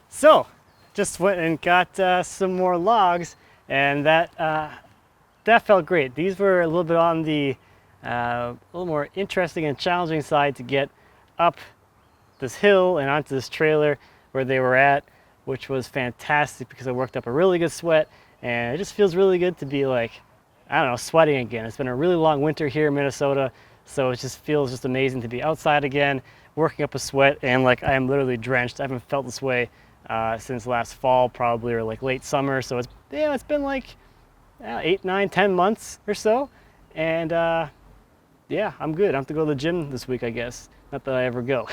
So, just went and got some more logs, and that felt great. These were a little bit on the a little more interesting and challenging side to get up this hill and onto this trailer where they were at, which was fantastic because I worked up a really good sweat, and it just feels really good to be like, I don't know, sweating again. It's been a really long winter here in Minnesota, so it just feels just amazing to be outside again, working up a sweat, and like I am literally drenched. I haven't felt this way since last fall probably, or like late summer. So it's been like 8, 9, 10 months or so, and yeah, I'm good. I don't have to go to the gym this week, I guess. Not that I ever go.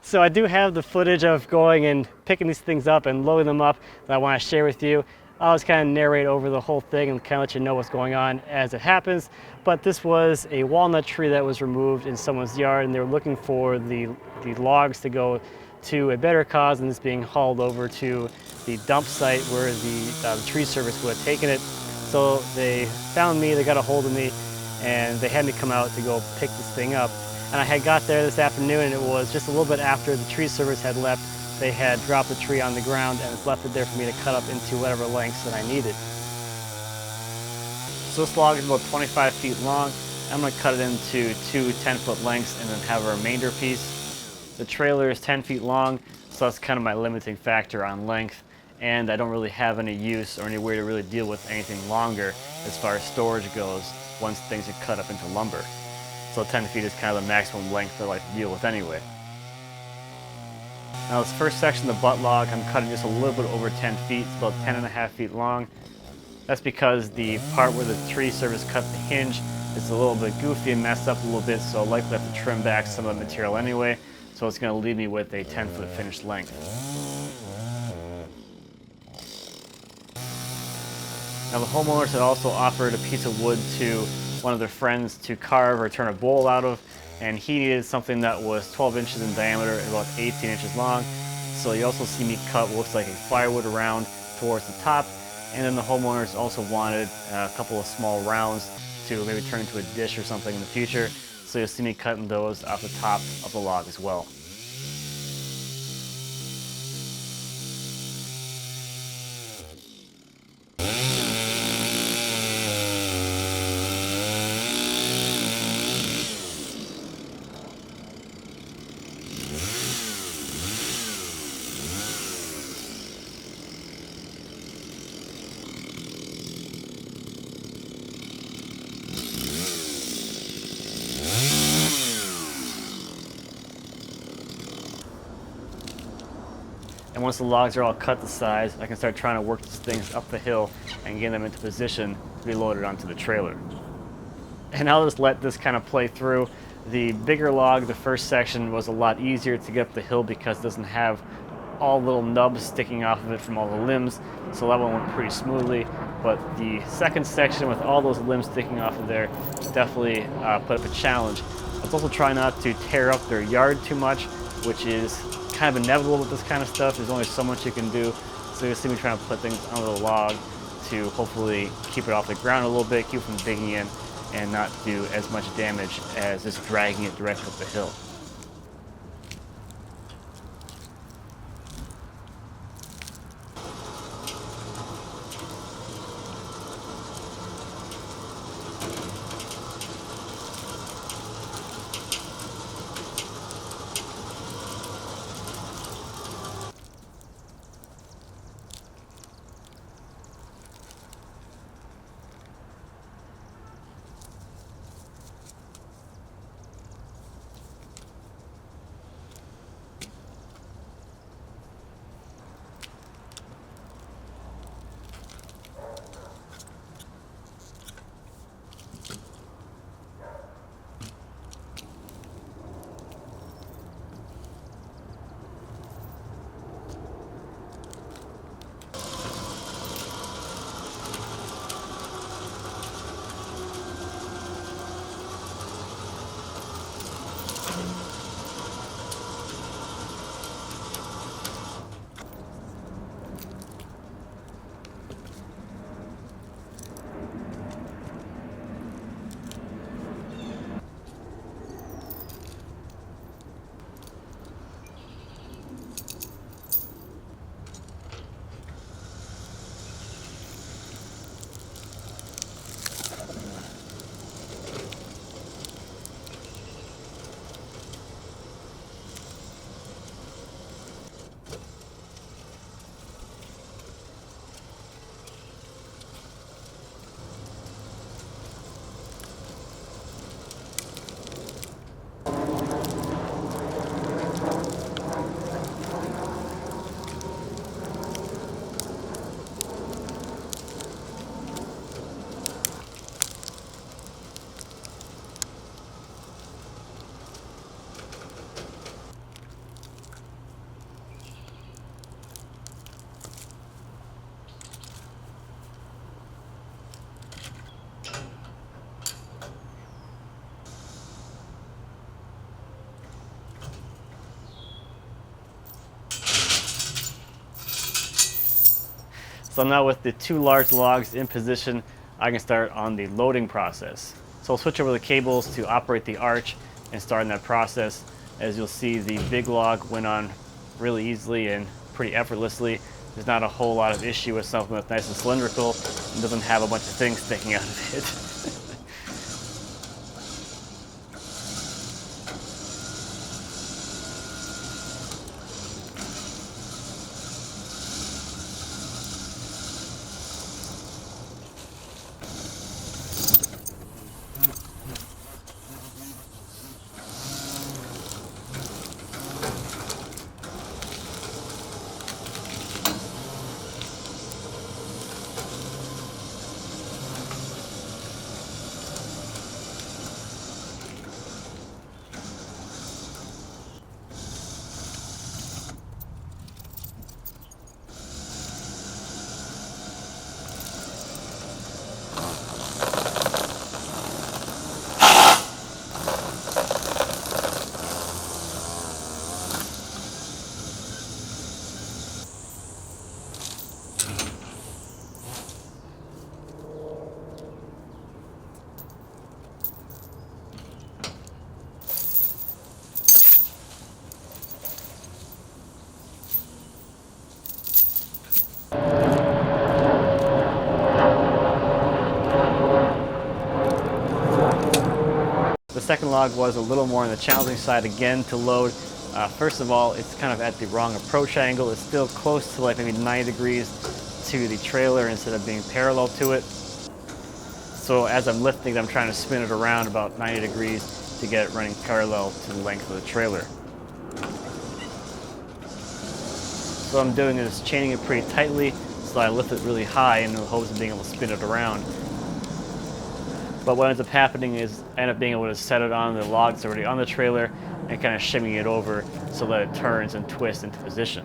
So I do have the footage of going and picking these things up and loading them up that I want to share with you. I'll just kind of narrate over the whole thing and kind of let you know what's going on as it happens. But this was a walnut tree that was removed in someone's yard, and they were looking for the logs to go to a better cause than this being hauled over to the dump site where the tree service would have taken it. So they found me, they got a hold of me, and they had me come out to go pick this thing up. And I had got there this afternoon, and it was just a little bit after the tree service had left. They had dropped the tree on the ground, and it's left it there for me to cut up into whatever lengths that I needed. So this log is about 25 feet long. I'm going to cut it into two 10-foot lengths and then have a remainder piece. The trailer is 10 feet long, so that's kind of my limiting factor on length. And I don't really have any use or any way to really deal with anything longer as far as storage goes once things are cut up into lumber. So 10 feet is kind of the maximum length that I like to deal with anyway. Now this first section, the butt log, I'm cutting just a little bit over 10 feet. It's about 10.5 feet long. That's because the part where the tree service cut the hinge is a little bit goofy and messed up a little bit, so I'll likely have to trim back some of the material anyway. So it's going to leave me with a 10-foot finished length. Now the homeowners had also offered a piece of wood to one of their friends to carve or turn a bowl out of, and he needed something that was 12 inches in diameter and about 18 inches long. So you also see me cut what looks like a firewood around towards the top, and then the homeowners also wanted a couple of small rounds to maybe turn into a dish or something in the future. So you'll see me cutting those off the top of the log as well. And once the logs are all cut to size, I can start trying to work these things up the hill and get them into position to be loaded onto the trailer. And I'll just let this kind of play through. The bigger log, the first section, was a lot easier to get up the hill because it doesn't have all little nubs sticking off of it from all the limbs, so that one went pretty smoothly. But the second section with all those limbs sticking off of there definitely put up a challenge. I was also trying not to tear up their yard too much, which is kind of inevitable with this kind of stuff. There's only so much you can do. So you'll see me trying to put things under the log to hopefully keep it off the ground a little bit, keep it from digging in, and not do as much damage as just dragging it directly up the hill. So now with the 2 large logs in position, I can start on the loading process. So I'll switch over the cables to operate the arch and start in that process. As you'll see, the big log went on really easily and pretty effortlessly. There's not a whole lot of issue with something that's nice and cylindrical and doesn't have a bunch of things sticking out of it. The second log was a little more on the challenging side again to load. First of all, it's kind of at the wrong approach angle. It's still close to like maybe 90 degrees to the trailer instead of being parallel to it. So as I'm lifting it, I'm trying to spin it around about 90 degrees to get it running parallel to the length of the trailer. So what I'm doing is chaining it pretty tightly so I lift it really high in the hopes of being able to spin it around. But what ends up happening is I end up being able to set it on the log that's already on the trailer and kind of shimmying it over so that it turns and twists into position.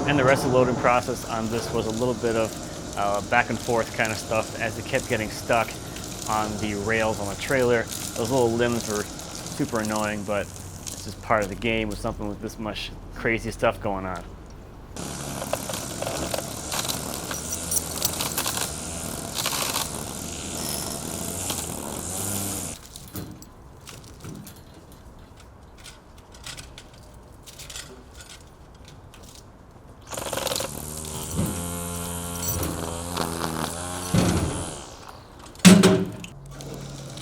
And the rest of the loading process on this was a little bit of back and forth kind of stuff as it kept getting stuck on the rails on the trailer. Those little limbs were super annoying, but it's just part of the game with something with this much crazy stuff going on.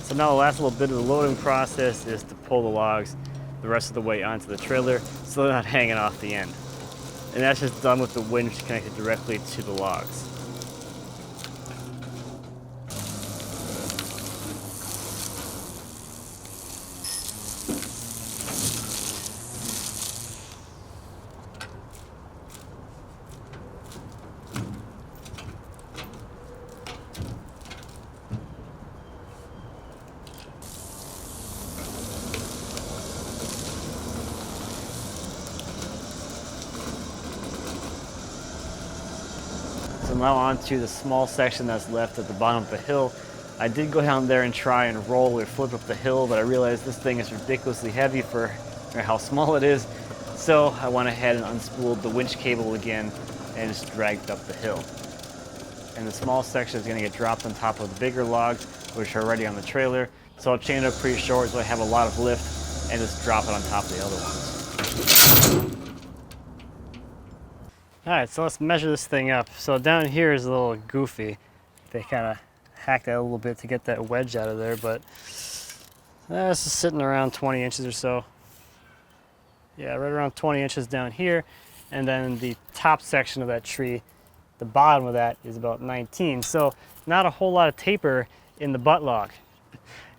So now the last little bit of the loading process is to pull the logs the rest of the way onto the trailer so they're not hanging off the end. And that's just done with the winch connected directly to the logs. So now on to the small section that's left at the bottom of the hill. I did go down there and try and roll or flip up the hill, but I realized this thing is ridiculously heavy for how small it is. So I went ahead and unspooled the winch cable again and just dragged up the hill. And the small section is going to get dropped on top of the bigger logs, which are already on the trailer. So I'll chain it up pretty short so I have a lot of lift and just drop it on top of the other ones. Alright, so let's measure this thing up. So down here is a little goofy. They kind of hacked that a little bit to get that wedge out of there, but this is sitting around 20 inches or so. Yeah, right around 20 inches down here. And then the top section of that tree, the bottom of that is about 19. So not a whole lot of taper in the butt log.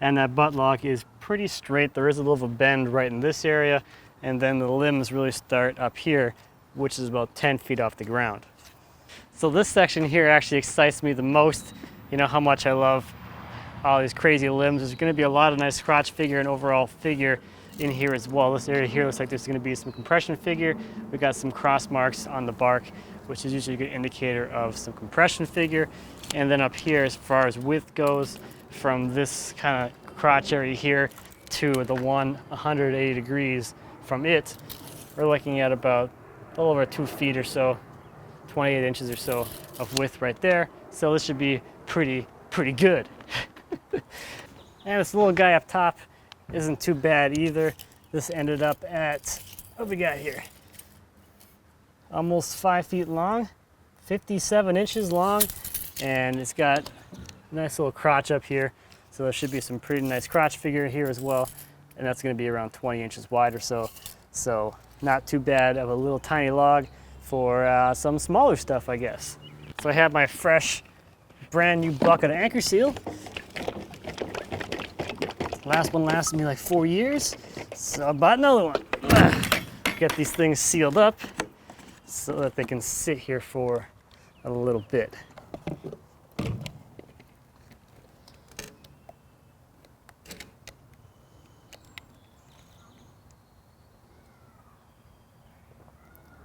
And that butt log is pretty straight. There is a little bit of a bend right in this area, and then the limbs really start up here, which is about 10 feet off the ground. So this section here actually excites me the most. You know how much I love all these crazy limbs. There's going to be a lot of nice crotch figure and overall figure in here as well. This area here looks like there's going to be some compression figure. We got some cross marks on the bark, which is usually a good indicator of some compression figure. And then up here, as far as width goes, from this kind of crotch area here to the 180 degrees from it, we're looking at about a little over 2 feet or so, 28 inches or so of width right there. So this should be pretty good. And this little guy up top isn't too bad either. This ended up at, what we got here? Almost 5 feet long, 57 inches long, and it's got a nice little crotch up here. So there should be some pretty nice crotch figure here as well. And that's gonna be around 20 inches wide or so. So not too bad of a little tiny log for some smaller stuff, I guess. So I have my fresh, brand new bucket of anchor seal. Last one lasted me like 4 years, so I bought another one. Get these things sealed up so that they can sit here for a little bit.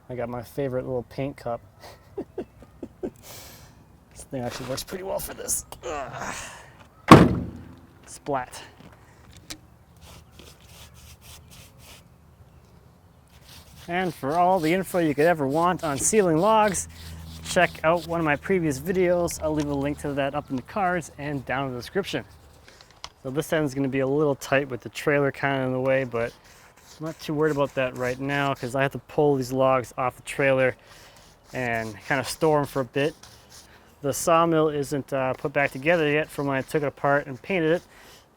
I got my favorite little paint cup. This thing actually works pretty well for this. Splat. And for all the info you could ever want on sealing logs, check out one of my previous videos. I'll leave a link to that up in the cards and down in the description. So this end's going to be a little tight with the trailer kind of in the way, but I'm not too worried about that right now because I have to pull these logs off the trailer and kind of store them for a bit. The sawmill isn't put back together yet from when I took it apart and painted it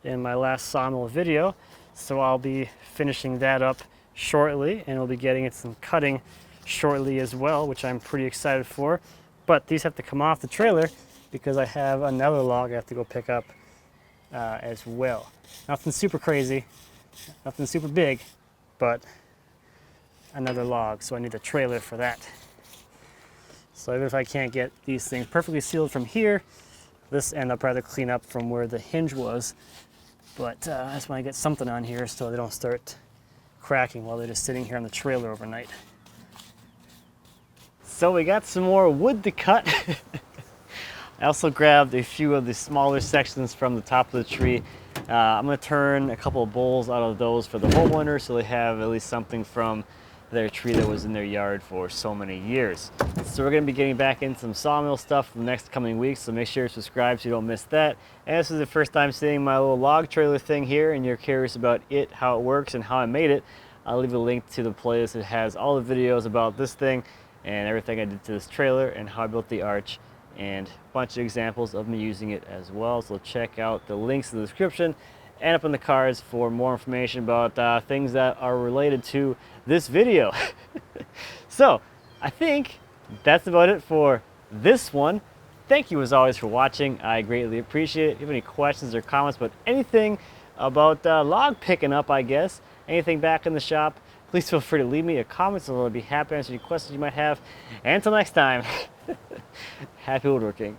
in my last sawmill video. So I'll be finishing that up shortly, and we'll be getting it some cutting shortly as well, which I'm pretty excited for. But these have to come off the trailer because I have another log I have to go pick up as well. Nothing super crazy, nothing super big, but another log, so I need a trailer for that. So even if I can't get these things perfectly sealed from here, this end I'll probably clean up from where the hinge was, but I just want to get something on here so they don't start cracking while they're just sitting here on the trailer overnight. So we got some more wood to cut. I also grabbed a few of the smaller sections from the top of the tree. I'm going to turn a couple of bowls out of those for the homeowners so they have at least something from their tree that was in their yard for so many years. So we're going to be getting back into some sawmill stuff for the next coming weeks, so make sure to subscribe so you don't miss that. And this is the first time seeing my little log trailer thing here and you're curious about it, how it works, and how I made it, I'll leave a link to the playlist that has all the videos about this thing and everything I did to this trailer and how I built the arch and a bunch of examples of me using it as well. So check out the links in the description and up in the cards for more information about things that are related to this video. So I think that's about it for this one. Thank you as always for watching. I greatly appreciate it. If you have any questions or comments about anything about log picking up, I guess, anything back in the shop, please feel free to leave me a comment, so I'll be happy to answer any questions you might have. And until next time, happy woodworking.